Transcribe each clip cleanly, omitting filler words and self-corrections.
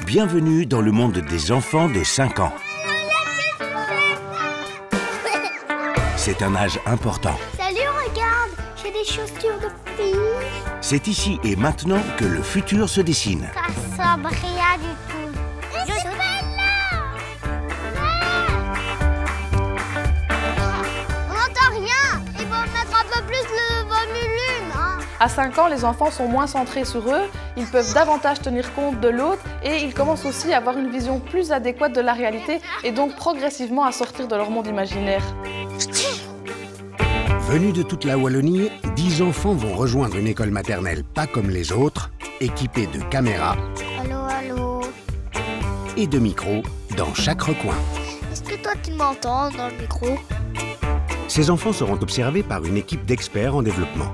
Bienvenue dans le monde des enfants de 5 ans. C'est un âge important. Salut, regarde, j'ai des chaussures de fille. C'est ici et maintenant que le futur se dessine. Ça ressemble rien du tout. Je suis là. On n'entend rien. Il faut mettre un peu plus le volume. Hein. À 5 ans, les enfants sont moins centrés sur eux, ils peuvent davantage tenir compte de l'autre et ils commencent aussi à avoir une vision plus adéquate de la réalité et donc progressivement à sortir de leur monde imaginaire. Venus de toute la Wallonie, 10 enfants vont rejoindre une école maternelle pas comme les autres, équipée de caméras Allô, allô. et de micros dans chaque recoin. Est-ce que toi tu m'entends dans le micro? Ces enfants seront observés par une équipe d'experts en développement.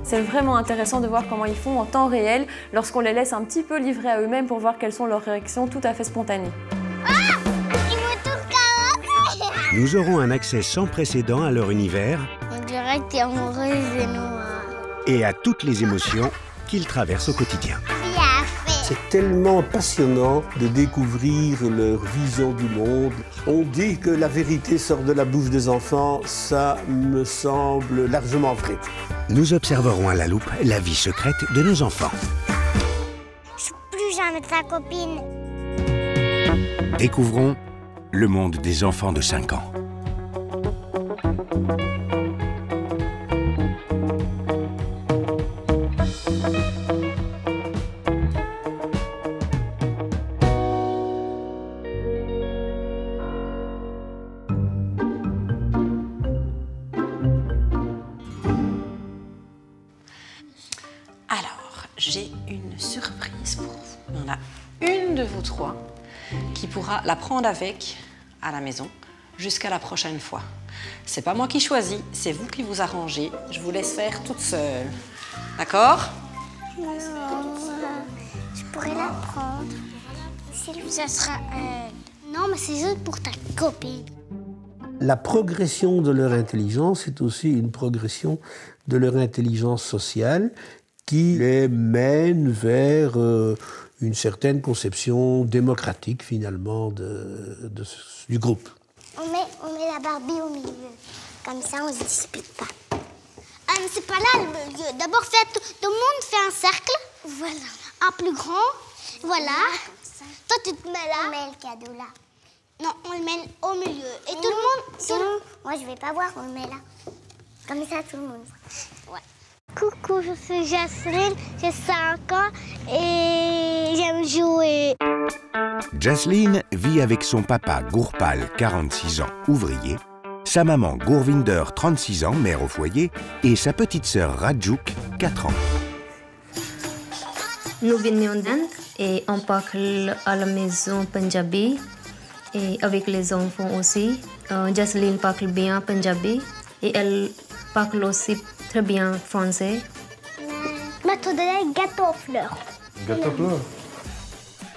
C'est vraiment intéressant de voir comment ils font en temps réel lorsqu'on les laisse un petit peu livrés à eux-mêmes pour voir quelles sont leurs réactions tout à fait spontanées. Nous aurons un accès sans précédent à leur univers On dirait que t'es amoureuse de nous. et à toutes les émotions qu'ils traversent au quotidien. Bien fait. C'est tellement passionnant de découvrir leur vision du monde. On dit que la vérité sort de la bouche des enfants, ça me semble largement vrai. Nous observerons à la loupe la vie secrète de nos enfants. Je suis plus jamais ta copine. Découvrons le monde des enfants de 5 ans. Alors, j'ai une surprise pour vous. Il y en a une de vous trois qui pourra la prendre avec à la maison jusqu'à la prochaine fois. C'est pas moi qui choisis, c'est vous qui vous arrangez. Je vous laisse faire toute seule. D'accord? Je pourrais la prendre. Ça sera... Non, mais c'est juste pour ta copine. La progression de leur intelligence est aussi une progression de leur intelligence sociale qui les mène vers une certaine conception démocratique finalement du groupe. On met la Barbie au milieu. Comme ça, on se dispute pas. Ah, mais c'est pas là le milieu. D'abord, tout le monde fait un cercle. Voilà. Un plus grand. Voilà. Toi, tu te mets là. On met le cadeau là. Non, on le met au milieu. Et tout le monde... Moi, je vais pas voir, on le met là. Comme ça, tout le monde voit. Ouais. Coucou, je suis Jasmine, j'ai 5 ans et j'aime jouer. Jasleen vit avec son papa Gourpal, 46 ans, ouvrier, sa maman Gourvinder, 36 ans, mère au foyer, et sa petite sœur Rajouk, 4 ans. Nous venons d'Inde et on parle à la maison punjabi et avec les enfants aussi. Jasleen parle bien punjabi et elle parle aussi très bien français. Ma te donner gâteau aux fleurs. Gâteau aux fleurs?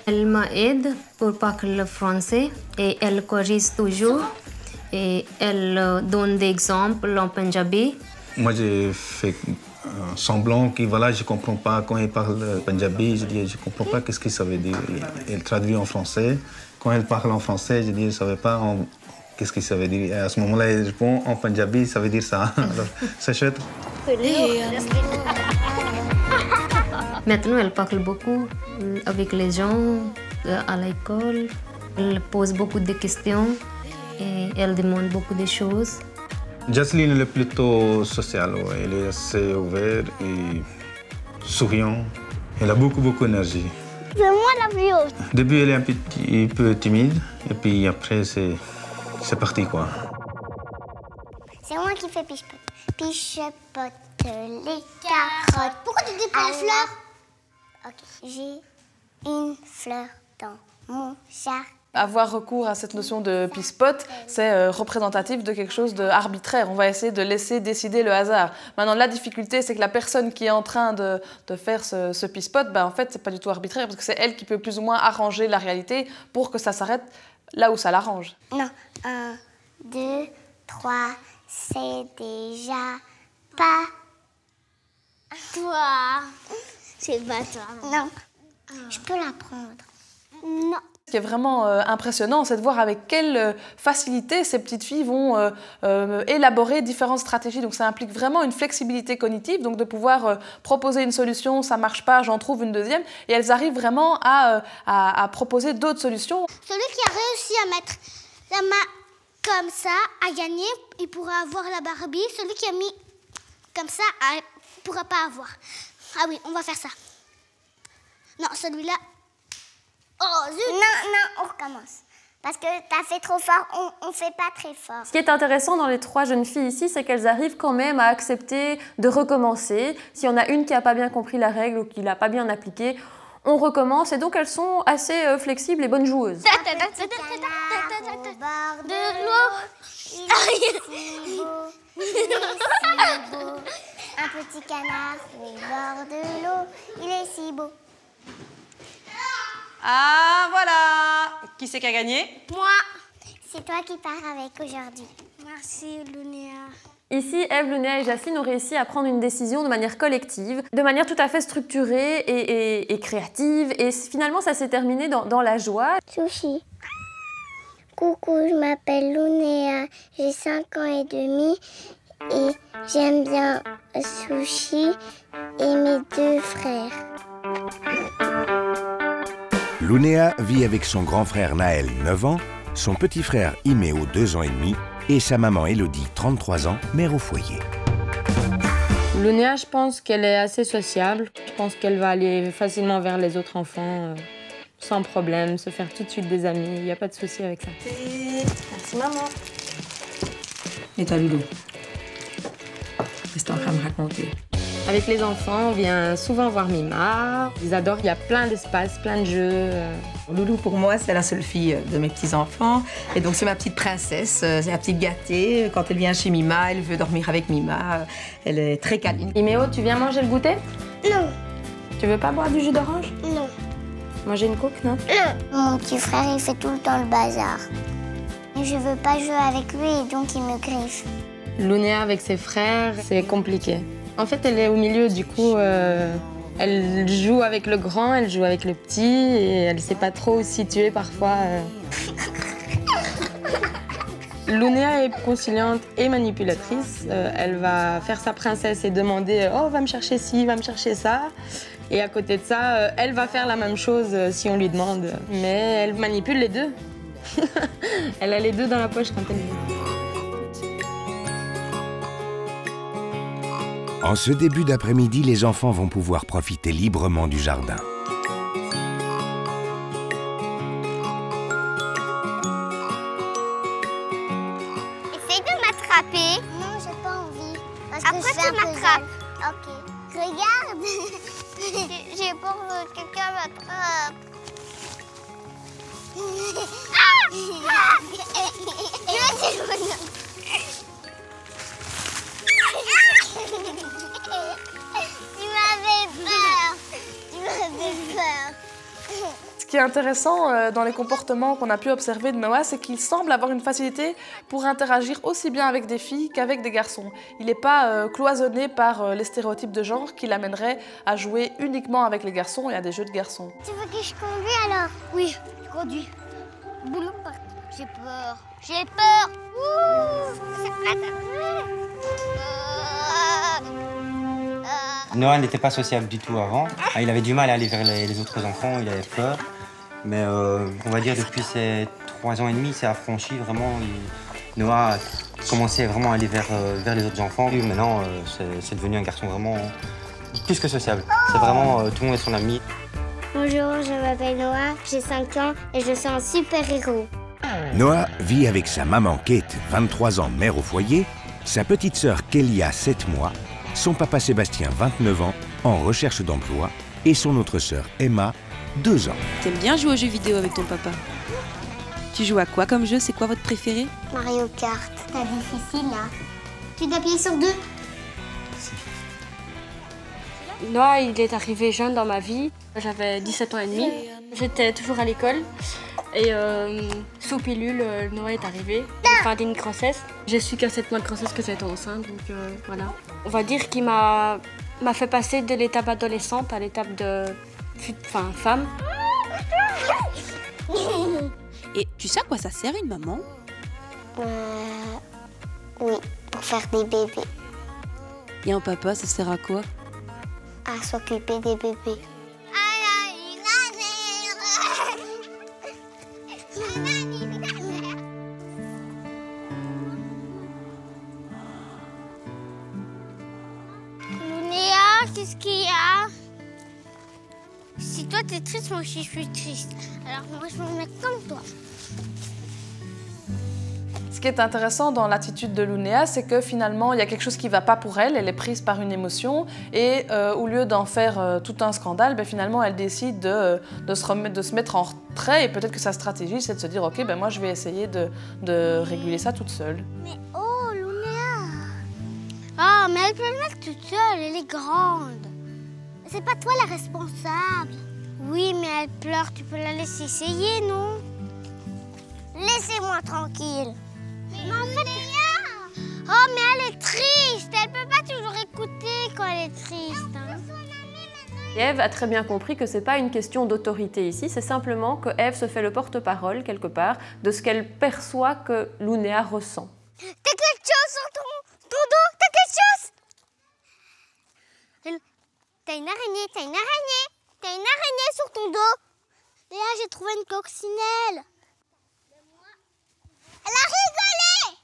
Elle m'aide pour parler français et elle corrige toujours et elle donne des exemples en punjabi. Moi, j'ai fait semblant que voilà, je ne comprends pas quand elle parle punjabi. Je dis, je ne comprends pas qu'est-ce que ça veut dire. Elle traduit en français. Quand elle parle en français, je dis, je ne savais pas qu'est-ce que ça veut dire. Et à ce moment-là, elle répond en punjabi, ça veut dire ça. C'est chouette. Maintenant, elle parle beaucoup avec les gens à l'école. Elle pose beaucoup de questions et elle demande beaucoup de choses. Jasleen, elle est plutôt sociale. Ouais. Elle est assez ouverte et souriante. Elle a beaucoup d'énergie. C'est moi la plus haute. Au début, elle est un petit peu timide. Et puis après, c'est parti, quoi. C'est moi qui fais piche-pote. Piche-pote les carottes. Pourquoi tu dis pas les fleurs? Ok. J'ai une fleur dans mon jardin. Avoir recours à cette notion de piche-pote, c'est représentatif de quelque chose d'arbitraire. On va essayer de laisser décider le hasard. Maintenant, la difficulté, c'est que la personne qui est en train de faire ce piche-pote, en fait, c'est pas du tout arbitraire parce que c'est elle qui peut plus ou moins arranger la réalité pour que ça s'arrête là où ça l'arrange. Non. 1, 2, 3, c'est déjà pas toi. C'est pas toi. Non. Je peux l'apprendre. Non. Ce qui est vraiment impressionnant, c'est de voir avec quelle facilité ces petites filles vont élaborer différentes stratégies. Donc ça implique vraiment une flexibilité cognitive, donc de pouvoir proposer une solution, ça ne marche pas, j'en trouve une deuxième, et elles arrivent vraiment à proposer d'autres solutions. Celui qui a réussi à mettre la main comme ça, a gagné, il pourra avoir la Barbie. Celui qui a mis comme ça, ne pourra pas avoir. Ah oui, on va faire ça. Non, celui-là... Oh, zut! Non, on recommence. Parce que t'as fait trop fort, on fait pas très fort. Ce qui est intéressant dans les 3 jeunes filles ici, c'est qu'elles arrivent quand même à accepter de recommencer. Si on a une qui n'a pas bien compris la règle ou qui l'a pas bien appliquée, on recommence. Et donc elles sont assez flexibles et bonnes joueuses. Au bord de l'eau, il est si beau, il est si beau. Un petit canard au bord de l'eau, il est si beau. Ah, voilà! Qui c'est qui a gagné? Moi. C'est toi qui pars avec aujourd'hui. Merci, Lunéa. Ici, Eve, Lunéa et Jacelyne ont réussi à prendre une décision de manière collective, de manière tout à fait structurée et créative. Et finalement, ça s'est terminé dans la joie. Sushi. Coucou, je m'appelle Lunéa, j'ai 5 ans et demi et j'aime bien sushi et mes 2 frères. Lunéa vit avec son grand frère Naël, 9 ans, son petit frère Iméo, 2 ans et demi, et sa maman Elodie, 33 ans, mère au foyer. Lunéa, je pense qu'elle est assez sociable. Je pense qu'elle va aller facilement vers les autres enfants, sans problème, se faire tout de suite des amis. Il n'y a pas de souci avec ça. Merci, maman. Et toi, Loulou? Qu'est-ce que tu es en train de me raconter? Avec les enfants, on vient souvent voir Mima. Ils adorent, il y a plein d'espaces, plein de jeux. Loulou, pour moi, c'est la seule fille de mes petits-enfants. Et donc, c'est ma petite princesse, c'est la petite gâtée. Quand elle vient chez Mima, elle veut dormir avec Mima. Elle est très câline. Iméo, tu viens manger le goûter? Non. Tu veux pas boire du jus d'orange? Non. Manger une coke, non? Mon petit frère, il fait tout le temps le bazar. Je veux pas jouer avec lui et donc il me griffe. Lunéa avec ses frères, c'est compliqué. En fait, elle est au milieu, du coup, elle joue avec le grand, elle joue avec le petit, et elle ne sait pas trop où se situer parfois. Lunéa est conciliante et manipulatrice. Elle va faire sa princesse et demander « Oh, va me chercher ci, va me chercher ça ». Et à côté de ça, elle va faire la même chose si on lui demande. Mais elle manipule les deux. Elle a les deux dans la poche quand elle veut. En ce début d'après-midi, les enfants vont pouvoir profiter librement du jardin. Essaye de m'attraper. Non, j'ai pas envie. Parce après, que tu m'attrapes. Ok. Regarde. J'ai peur que quelqu'un m'attrape. Ah! Tu m'avais peur. Ce qui est intéressant dans les comportements qu'on a pu observer de Noah, c'est qu'il semble avoir une facilité pour interagir aussi bien avec des filles qu'avec des garçons. Il n'est pas cloisonné par les stéréotypes de genre qui l'amèneraient à jouer uniquement avec les garçons et à des jeux de garçons. Tu veux que je conduise alors? Oui, je conduis. Boulot partout. J'ai peur. J'ai peur. Noah n'était pas sociable du tout avant. Il avait du mal à aller vers les autres enfants, il avait peur. Mais on va dire depuis ses 3 ans et demi, il s'est affranchi vraiment. Noah a commencé vraiment à aller vers les autres enfants. Et maintenant, c'est devenu un garçon vraiment plus que sociable. C'est vraiment tout le monde est son ami. Bonjour, je m'appelle Noah, j'ai 5 ans et je suis un super-héros. Noah vit avec sa maman Kate, 23 ans, mère au foyer, sa petite sœur Kélia, 7 mois, son papa Sébastien, 29 ans, en recherche d'emploi, et son autre sœur Emma, 2 ans. T'aimes bien jouer aux jeux vidéo avec ton papa? Tu joues à quoi comme jeu? C'est quoi votre préféré? Mario Kart. C'est difficile, là. Tu dois appuyer sur 2. Noah, il est arrivé jeune dans ma vie. J'avais 17 ans et demi. J'étais toujours à l'école. Et sous pilule, Noah est arrivé. J'ai fait une grossesse. J'ai su qu'à 7 mois de grossesse que j'étais enceinte. Donc voilà. On va dire qu'il m'a fait passer de l'étape adolescente à l'étape de femme. Et tu sais à quoi ça sert une maman? Oui, pour faire des bébés. Et un papa, ça sert à quoi? À s'occuper des bébés. Lunéa, qu'est-ce qu'il y a? Si toi t'es triste, moi aussi je suis triste. Alors moi je vais me mettre comme toi. Ce qui est intéressant dans l'attitude de Lunéa, c'est que finalement, il y a quelque chose qui ne va pas pour elle, elle est prise par une émotion, et au lieu d'en faire tout un scandale, ben, finalement, elle décide de se mettre en retrait, et peut-être que sa stratégie, c'est de se dire, ok, ben, moi, je vais essayer de réguler ça toute seule. Mais oh, Lunéa! Ah, mais elle peut le mettre toute seule, elle est grande. C'est pas toi la responsable. Oui, mais elle pleure, tu peux la laisser essayer, non? Laissez-moi tranquille. Mais en fait, oh, mais elle est triste. Elle peut pas toujours écouter quand elle est triste. Hein. Ève a très bien compris que c'est pas une question d'autorité ici, c'est simplement que Ève se fait le porte-parole, quelque part, de ce qu'elle perçoit que Lunéa ressent. T'as quelque chose sur ton dos? T'as quelque chose? T'as une araignée, t'as une araignée. T'as une araignée sur ton dos. Léa, j'ai trouvé une coccinelle. Elle a rigolé!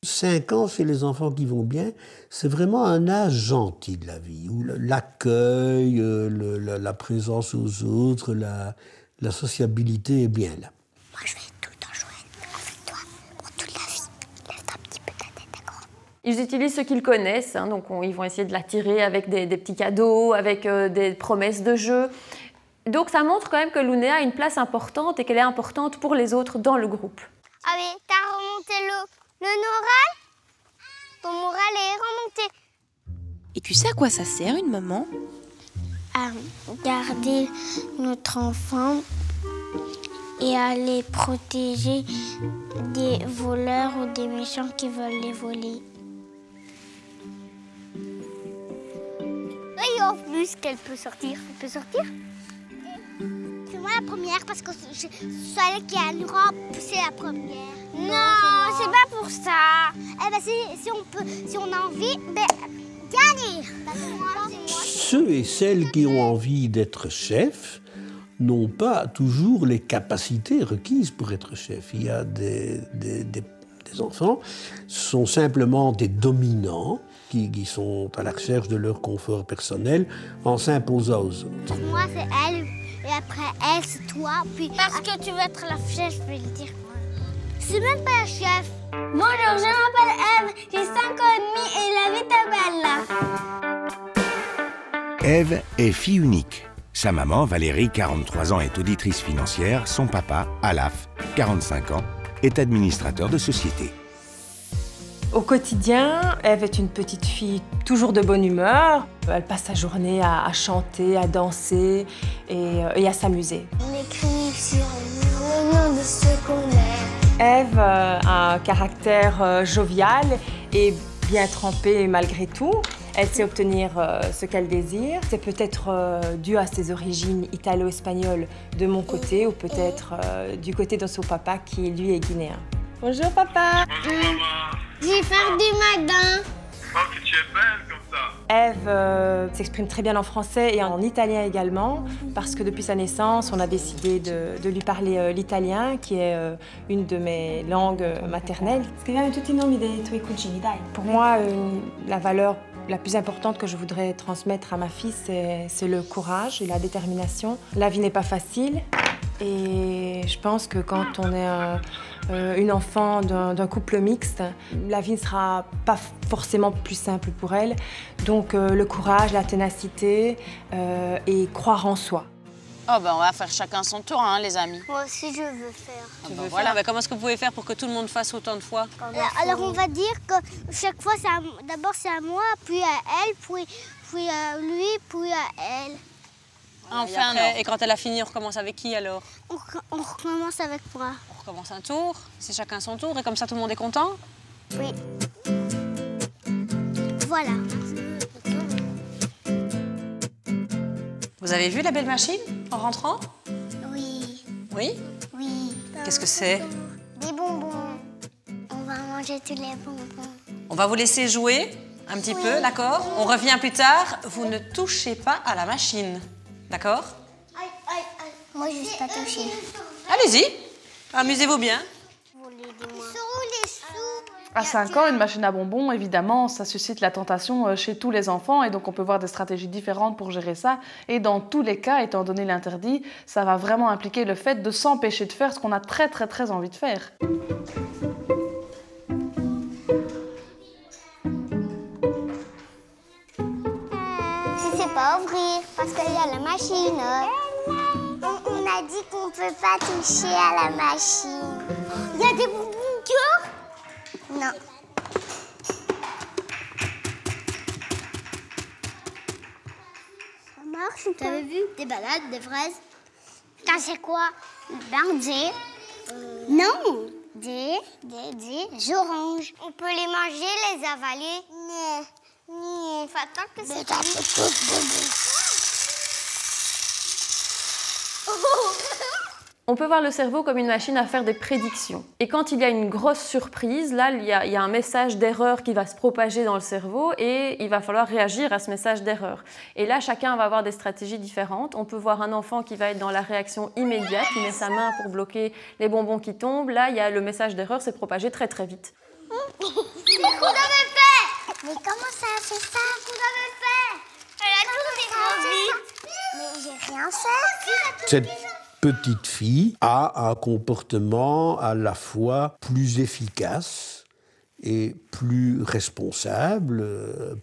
5 ans, chez les enfants qui vont bien, c'est vraiment un âge gentil de la vie, où l'accueil, la présence aux autres, la sociabilité est bien là. Moi, je vais tout le temps jouer avec toi pour toute la vie. Lève-toi un petit peu ta tête, d'accord? Ils utilisent ce qu'ils connaissent, hein, donc ils vont essayer de l'attirer avec des petits cadeaux, avec des promesses de jeu. Donc ça montre quand même que Lunéa a une place importante et qu'elle est importante pour les autres dans le groupe. Ah oui, t'as remonté le moral? Ton moral est remonté. Et tu sais à quoi ça sert une maman? À garder notre enfant et à les protéger des voleurs ou des méchants qui veulent les voler. Et en plus qu'elle peut sortir. Elle peut sortir? C'est moi la première parce que c'est celle qui a une robe, c'est la première. Non, c'est pas pour ça. Eh ben si on a envie, ben gagner. Ceux et celles qui ont envie d'être chefs n'ont pas toujours les capacités requises pour être chef. Il y a des enfants, ce sont simplement des dominants qui sont à la recherche de leur confort personnel en s'imposant aux autres. Moi, c'est elle, et après elle, c'est toi, puis parce que tu veux être la chef, je vais le dire. C'est même pas la chef. Bonjour, je m'appelle Ève, j'ai 5 ans et demi et la vie est belle. Ève est fille unique. Sa maman, Valérie, 43 ans, est auditrice financière. Son papa, Alaf, 45 ans, est administrateur de société. Au quotidien, Ève est une petite fille toujours de bonne humeur. Elle passe sa journée à chanter, à danser et à s'amuser. On écrit sur le nom de ce qu'on aime. Ève a un caractère jovial et bien trempé malgré tout. Elle sait obtenir ce qu'elle désire. C'est peut-être dû à ses origines italo-espagnoles de mon côté ou peut-être du côté de son papa qui, lui, est guinéen. Bonjour, papa. Je vais faire du madin. Oh, que tu es belle comme ça. Ève s'exprime très bien en français et en italien également, parce que depuis sa naissance, on a décidé de lui parler l'italien, qui est une de mes langues maternelles. Pour moi, la valeur la plus importante que je voudrais transmettre à ma fille, c'est le courage et la détermination. La vie n'est pas facile. Et je pense que quand on est une enfant d'un couple mixte, la vie ne sera pas forcément plus simple pour elle. Donc le courage, la ténacité et croire en soi. Oh ben on va faire chacun son tour, hein, les amis. Moi aussi je veux faire. Voilà, ben, comment est-ce que vous pouvez faire pour que tout le monde fasse autant de fois? Alors on va dire que chaque fois, d'abord c'est à moi, puis à elle, puis à lui, puis à elle. Enfin, et quand elle a fini, on recommence avec qui alors? On recommence avec moi. On recommence un tour, c'est chacun son tour, et comme ça tout le monde est content? Oui. Voilà. Vous avez vu la belle machine en rentrant? Oui. Oui? Oui. Qu'est-ce que c'est? Des bonbons. On va manger tous les bonbons. On va vous laisser jouer un petit peu, d'accord? On revient plus tard. Vous ne touchez pas à la machine, d'accord? Moi, je ne suis pas touchée. Allez-y, amusez-vous bien. À 5 ans, une machine à bonbons, évidemment, ça suscite la tentation chez tous les enfants et donc on peut voir des stratégies différentes pour gérer ça. Et dans tous les cas, étant donné l'interdit, ça va vraiment impliquer le fait de s'empêcher de faire ce qu'on a très envie de faire. Je sais pas ouvrir parce qu'il y a la machine. On a dit qu'on peut pas toucher à la machine. Il y a des bonbons dehors? Non. Ça marche ou pas? T'avais vu des balades, des fraises? Ça c'est quoi? Ben non, des oranges. On peut les manger, les avaler? Non. Faut attendre que c'est On peut voir le cerveau comme une machine à faire des prédictions. Et quand il y a une grosse surprise, là, il y a un message d'erreur qui va se propager dans le cerveau et il va falloir réagir à ce message d'erreur. Et là, chacun va avoir des stratégies différentes. On peut voir un enfant qui va être dans la réaction immédiate, qui met sa main pour bloquer les bonbons qui tombent. Là, il y a le message d'erreur s'est propagé très vite. C'est qu'on avait fait! Mais comment ça a fait ça? Qu'on avait fait! Elle a tout fait mais j'ai rien fait. Cette petite fille a un comportement à la fois plus efficace et plus responsable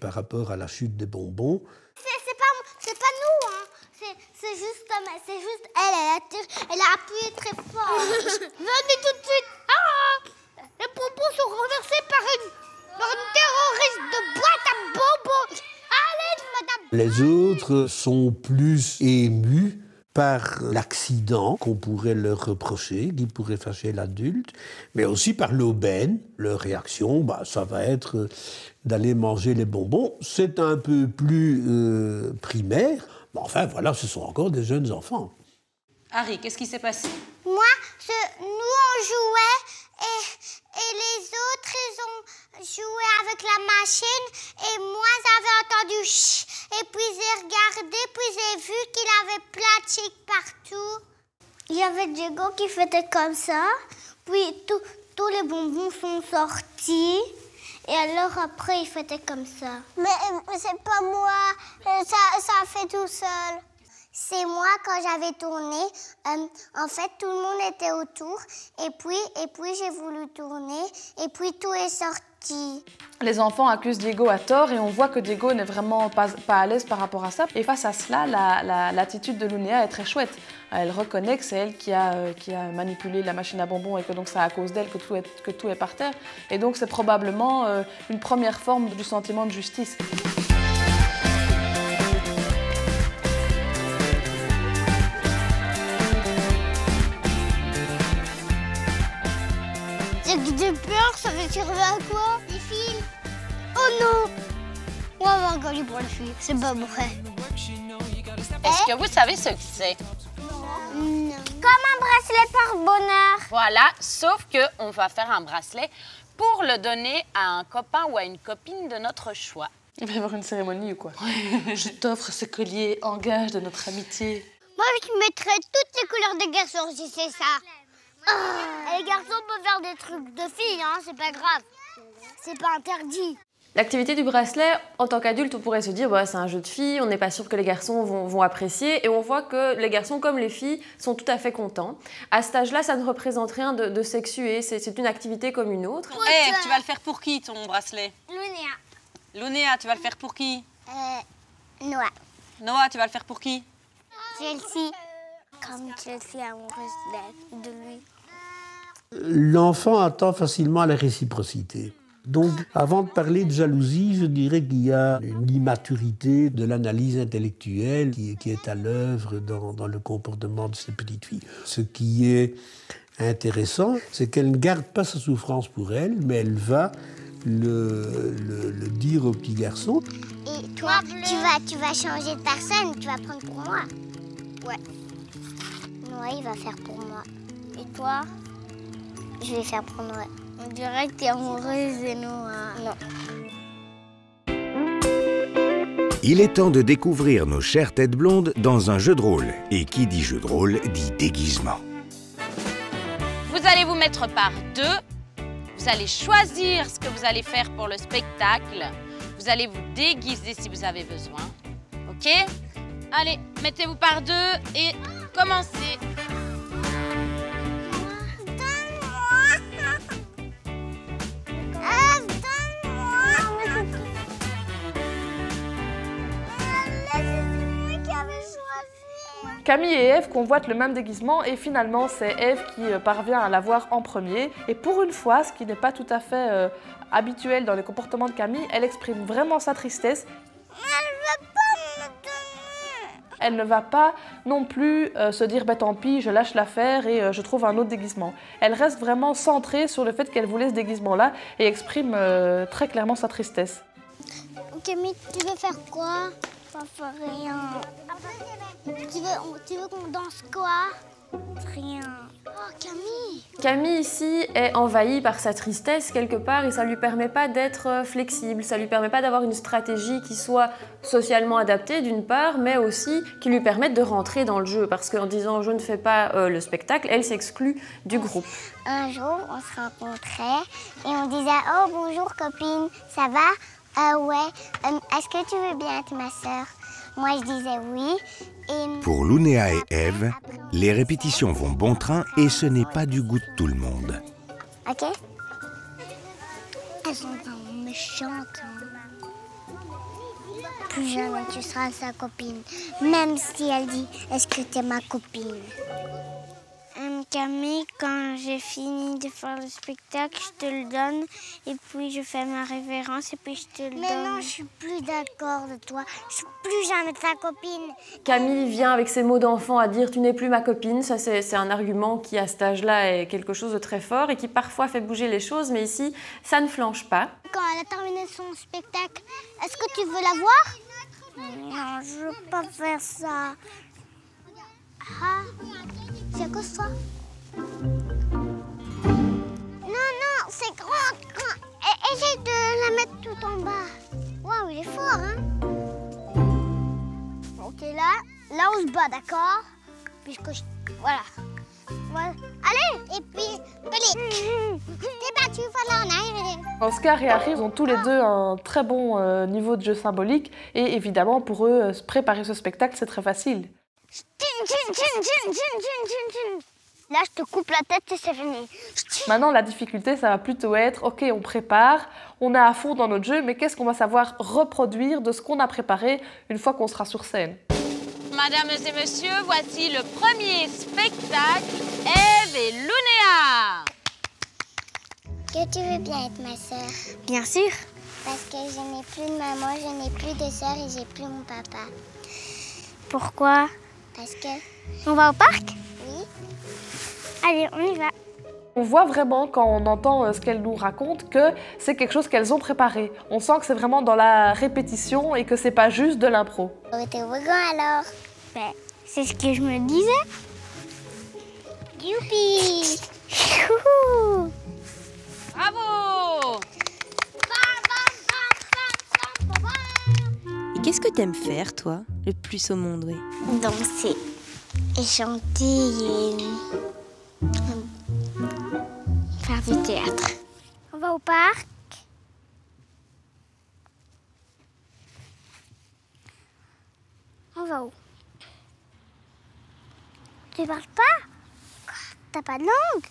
par rapport à la chute des bonbons. C'est pas nous, hein. C'est juste elle a appuyé très fort. Venez tout de suite. Ah, les bonbons sont renversés par une terroriste de boîte à bonbons. Allez, madame. Les autres sont plus émus par l'accident qu'on pourrait leur reprocher, qui pourrait fâcher l'adulte, mais aussi par l'aubaine. Leur réaction, ça va être d'aller manger les bonbons. C'est un peu plus primaire, mais enfin voilà, ce sont encore des jeunes enfants. Harry, qu'est-ce qui s'est passé? Nous on jouait et les autres ils ont joué avec la machine et moi j'avais entendu chut et puis j'ai regardé puis j'ai vu qu'il avait plein de chics partout. Il y avait Diego qui faisait comme ça, puis tous les bonbons sont sortis et alors après il faisait comme ça. Mais c'est pas moi, ça a fait tout seul. C'est moi, quand j'avais tourné, en fait, tout le monde était autour, et puis j'ai voulu tourner, et puis tout est sorti. Les enfants accusent Diego à tort, et on voit que Diego n'est vraiment pas à l'aise par rapport à ça. Et face à cela, l'attitude de Lunéa est très chouette. Elle reconnaît que c'est elle qui a manipulé la machine à bonbons, et que donc c'est à cause d'elle que tout est par terre. Et donc c'est probablement une première forme du sentiment de justice. J'ai peur, ça va servir à quoi? Les fils. Oh non! On va encore pour les filles, c'est pas vrai. Est-ce que vous savez ce que c'est? Non. Comme un bracelet porte-bonheur. Voilà, sauf qu'on va faire un bracelet pour le donner à un copain ou à une copine de notre choix. Il va y avoir une cérémonie ou quoi? Je t'offre ce collier en gage de notre amitié. Moi, je mettrais toutes les couleurs des garçons si c'est ça. Les garçons peuvent faire des trucs de filles, hein, c'est pas grave. C'est pas interdit. L'activité du bracelet, en tant qu'adulte, on pourrait se dire c'est un jeu de filles, on n'est pas sûr que les garçons vont apprécier, et on voit que les garçons comme les filles sont tout à fait contents. À cet âge-là, ça ne représente rien de sexué, c'est une activité comme une autre. Tu vas le faire pour qui, ton bracelet? Lunéa, tu vas le faire pour qui? Noah. Noah, tu vas le faire pour qui? Chelsea. Comme Chelsea amoureuse de lui. L'enfant attend facilement la réciprocité. Donc, avant de parler de jalousie, je dirais qu'il y a une immaturité de l'analyse intellectuelle qui est à l'œuvre dans le comportement de ces petites filles. Ce qui est intéressant, c'est qu'elle ne garde pas sa souffrance pour elle, mais elle va le dire au petit garçon. Et toi, tu vas changer de personne, tu vas prendre pour moi. Ouais. Noah, il va faire pour moi. Et toi? Je vais faire pour Noah. On dirait que t'es amoureuse de Noah. Non. Il est temps de découvrir nos chères têtes blondes dans un jeu de rôle. Et qui dit jeu de rôle dit déguisement. Vous allez vous mettre par deux. Vous allez choisir ce que vous allez faire pour le spectacle. Vous allez vous déguiser si vous avez besoin. Ok? Allez, mettez-vous par deux et commencez. Camille et Ève convoitent le même déguisement et finalement c'est Ève qui parvient à l'avoir en premier. Et pour une fois, ce qui n'est pas tout à fait habituel dans les comportements de Camille, elle exprime vraiment sa tristesse. Elle ne va pas non plus se dire bah, tant pis, je lâche l'affaire et je trouve un autre déguisement. Elle reste vraiment centrée sur le fait qu'elle voulait ce déguisement-là et exprime très clairement sa tristesse. Camille, tu veux faire quoi? Pas rien. Tu veux qu'on danse quoi? Rien. Oh, Camille! Camille ici est envahie par sa tristesse quelque part et ça lui permet pas d'être flexible, ça lui permet pas d'avoir une stratégie qui soit socialement adaptée d'une part, mais aussi qui lui permette de rentrer dans le jeu parce qu'en disant je ne fais pas le spectacle, elle s'exclut du groupe. Un jour, on se rencontrait et on disait oh bonjour copine, ça va? Ouais, est-ce que tu veux bien être ma sœur? Moi, je disais oui. Et... Pour Lunéa et Ève, les répétitions vont bon train et ce n'est pas du goût de tout le monde. Ok? Elles sont vraiment méchantes. Hein. Plus jamais tu seras sa copine. Même si elle dit est-ce que tu es ma copine? Camille, quand j'ai fini de faire le spectacle, je te le donne et puis je fais ma révérence et puis je te le donne. Mais non, je suis plus d'accord de toi. Je suis plus jamais ta copine. Camille vient avec ses mots d'enfant à dire tu n'es plus ma copine. Ça, c'est un argument qui, à cet âge-là, est quelque chose de très fort et qui parfois fait bouger les choses, mais ici, ça ne flanche pas. Quand elle a terminé son spectacle, est-ce que tu veux la voir? Non, je veux pas faire ça. Ah, c'est à cause de toi? Non, c'est grand. Essaye de la mettre tout en bas. Waouh, il est fort, hein? Ok, là on se bat, d'accord? Puisque je... Voilà. Allez, et puis, t'es battu, voilà, on arrive. Oscar et Harry ont tous les deux un très bon niveau de jeu symbolique et évidemment pour eux, préparer ce spectacle, c'est très facile. Là, je te coupe la tête et c'est fini. Maintenant, la difficulté, ça va plutôt être, ok, on prépare, on est à fond dans notre jeu, mais qu'est-ce qu'on va savoir reproduire de ce qu'on a préparé une fois qu'on sera sur scène? Mesdames et messieurs, voici le premier spectacle, Ève et Lunéa. Que tu veux bien être ma sœur? Bien sûr. Parce que je n'ai plus de maman, je n'ai plus de sœur et j'ai plus mon papa. Pourquoi? Parce que... On va au parc? Oui. Allez, on y va. On voit vraiment, quand on entend ce qu'elles nous racontent, que c'est quelque chose qu'elles ont préparé. On sent que c'est vraiment dans la répétition et que c'est pas juste de l'impro. T'es grand alors? Ben, c'est ce que je me disais. Youpi! Bravo! Et qu'est-ce que t'aimes faire, toi, le plus au monde, oui? Danser et chanter et faire du théâtre. On va au parc. On va où? Tu parles pas? T'as pas de langue?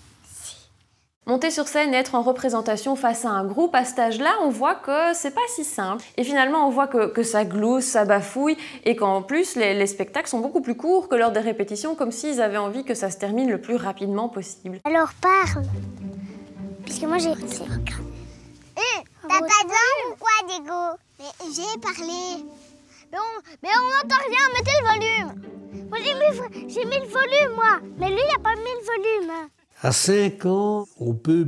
Monter sur scène et être en représentation face à un groupe, à cet âge-là, on voit que c'est pas si simple. Et finalement, on voit que ça glousse, ça bafouille, et qu'en plus, les spectacles sont beaucoup plus courts que lors des répétitions, comme s'ils avaient envie que ça se termine le plus rapidement possible. Alors parle, puisque moi j'ai... T'as pas de langue ou quoi, Diego? Mais j'ai parlé. Mais on n'entend rien, mettez le volume. Moi j'ai mis le volume, moi. Mais lui, il n'a pas mis le volume. À 5 ans, on peut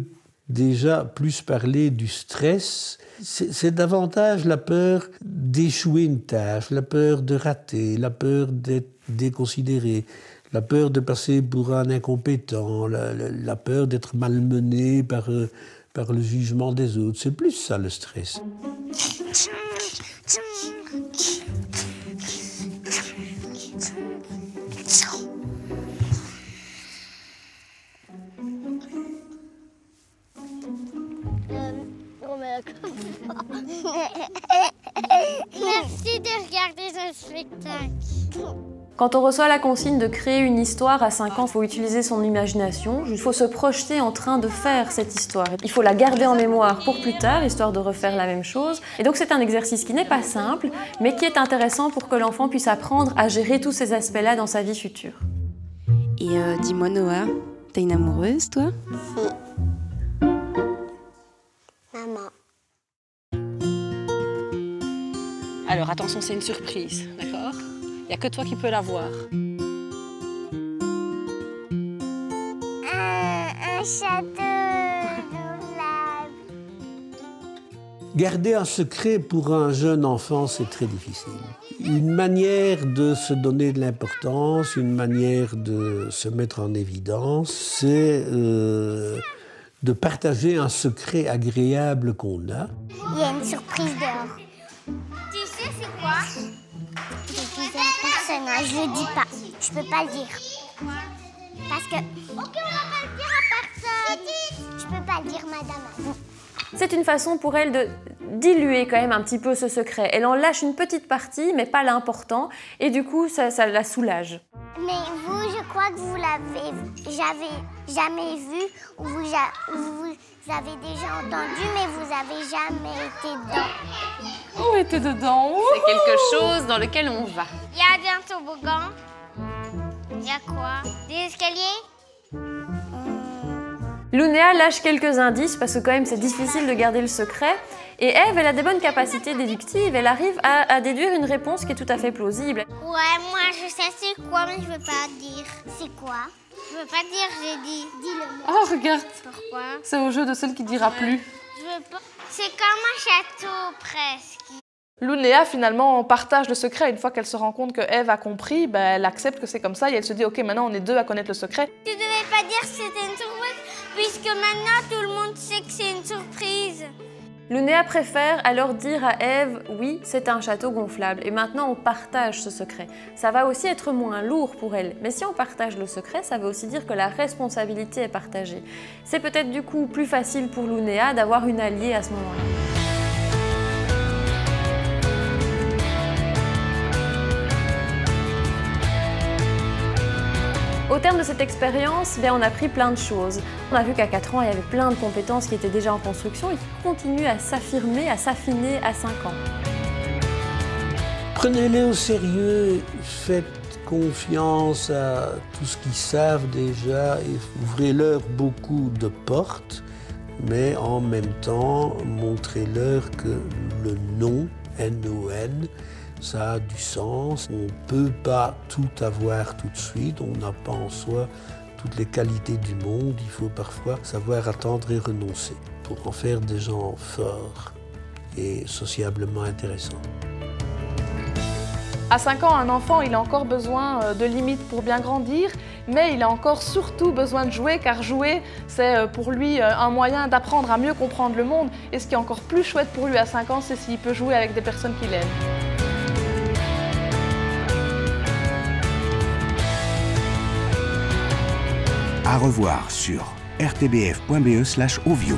déjà plus parler du stress. C'est davantage la peur d'échouer une tâche, la peur de rater, la peur d'être déconsidéré, la peur de passer pour un incompétent, la peur d'être malmené par le jugement des autres. C'est plus ça le stress. Merci de regarder ce spectacle. Quand on reçoit la consigne de créer une histoire à 5 ans, il faut utiliser son imagination, il faut se projeter en train de faire cette histoire. Il faut la garder en mémoire pour plus tard, histoire de refaire la même chose. Et donc c'est un exercice qui n'est pas simple, mais qui est intéressant pour que l'enfant puisse apprendre à gérer tous ces aspects-là dans sa vie future. Et dis-moi Noah, t'as une amoureuse toi? Maman. Alors attention, c'est une surprise, d'accord? Il n'y a que toi qui peux la voir. Un château gonflable. Garder un secret pour un jeune enfant, c'est très difficile. Une manière de se donner de l'importance, une manière de se mettre en évidence, c'est de partager un secret agréable qu'on a. Il y a une surprise dehors. Tu sais c'est quoi? Je disais à personne, hein, je le dis pas. Je peux pas le dire. Parce que... Ok, on va pas le dire à personne. Je peux pas le dire, madame. C'est une façon pour elle de diluer quand même un petit peu ce secret. Elle en lâche une petite partie, mais pas l'important, et du coup, ça la soulage. Mais vous, je crois que vous l'avez jamais vu, ou vous avez déjà entendu, mais vous avez jamais été dedans. On était dedans. C'est quelque chose dans lequel on va. Il y a un toboggan. Il y a quoi? Des escaliers? Lunéa lâche quelques indices parce que quand même c'est difficile de garder le secret. Et Ève, elle a des bonnes capacités déductives, elle arrive à déduire une réponse qui est tout à fait plausible. Ouais, moi je sais c'est quoi, mais je veux pas dire. C'est quoi? Je veux pas dire, j'ai dit. Dis-le moi. Oh, regarde. Pourquoi? C'est au jeu de celle qui dira plus. Je veux pas. C'est comme un château, presque. Lunéa, finalement, partage le secret. Une fois qu'elle se rend compte que Ève a compris, ben, elle accepte que c'est comme ça et elle se dit « Ok, maintenant on est deux à connaître le secret. » Tu devais pas dire que c'était une surprise, puisque maintenant tout le monde sait que c'est une surprise. Lunéa préfère alors dire à Ève « Oui, c'est un château gonflable et maintenant on partage ce secret. » Ça va aussi être moins lourd pour elle, mais si on partage le secret, ça veut aussi dire que la responsabilité est partagée. C'est peut-être du coup plus facile pour Lunéa d'avoir une alliée à ce moment-là. Au terme de cette expérience, on a appris plein de choses. On a vu qu'à 4 ans, il y avait plein de compétences qui étaient déjà en construction et qui continuent à s'affirmer, à s'affiner à 5 ans. Prenez-les au sérieux, faites confiance à tout ce qu'ils savent déjà et ouvrez-leur beaucoup de portes, mais en même temps, montrez-leur que le non, N-O-N, ça a du sens. On ne peut pas tout avoir tout de suite. On n'a pas en soi toutes les qualités du monde. Il faut parfois savoir attendre et renoncer pour en faire des gens forts et sociablement intéressants. À 5 ans, un enfant, il a encore besoin de limites pour bien grandir, mais il a encore surtout besoin de jouer, car jouer, c'est pour lui un moyen d'apprendre à mieux comprendre le monde. Et ce qui est encore plus chouette pour lui à 5 ans, c'est s'il peut jouer avec des personnes qu'il aime. À revoir sur rtbf.be/ovio.